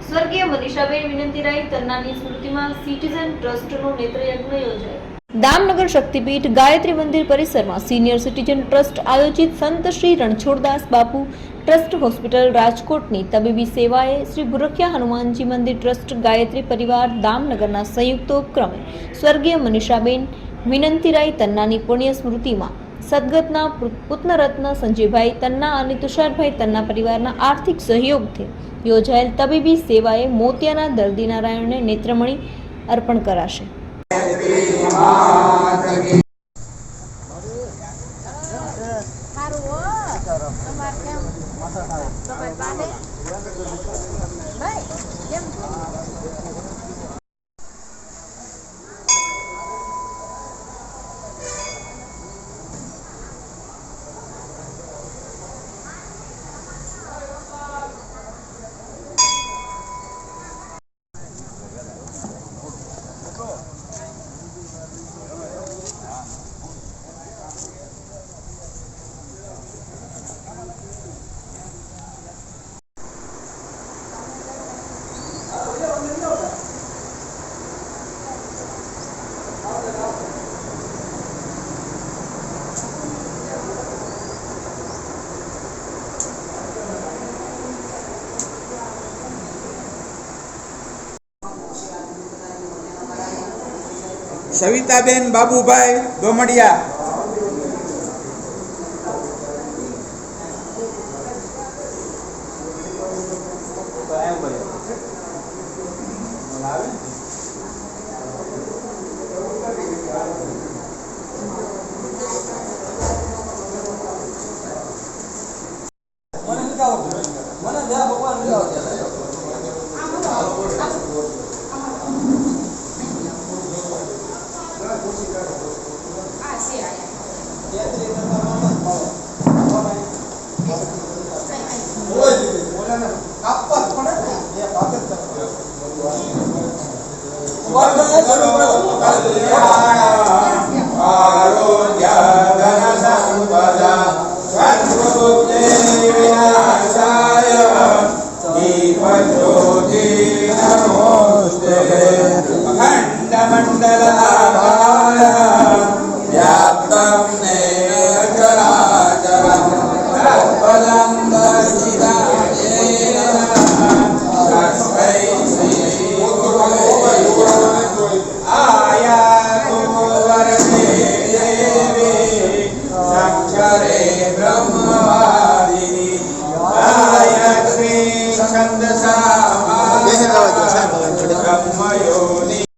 સ્વર્ગીય મનીષાબેન વિનંતીરાય તન્નાની સ્મૃતિમાં સિટીઝન ટ્રસ્ટનો નેત્રયજ્ઞ યોજાયો। દામનગર શક્તિપીઠ ગાયત્રી મંદિર પરિસરમાં સિનિયર સિટીઝન ટ્રસ્ટ આયોજિત સંત શ્રી રણછોડદાસ બાપુ ટ્રસ્ટ હોસ્પિટલ રાજકોટની તબીબી સેવાએ શ્રી ભુરખિયા હનુમાનજી મંદિર ટ્રસ્ટ ગાયત્રી પરિવાર દામનગરના સંયુક્ત ઉપક્રમે સ્વર્ગીય મનીષાબેન વિનંતીરાય તન્નાની પુણ્ય સ્મૃતિમાં સદગતના પુત્રરત્ન સંજયભાઈ તન્ના અને તુષારભાઈ તન્ના પરિવારના આર્થિક સહયોગથી યોજાયેલ તબીબી સેવાએ મોતિયાના દર્દી નારાયણને નેત્રમણી અર્પણ કરાશે। सविताबेन बाबूभाई डोमडिया, अखंड मंडल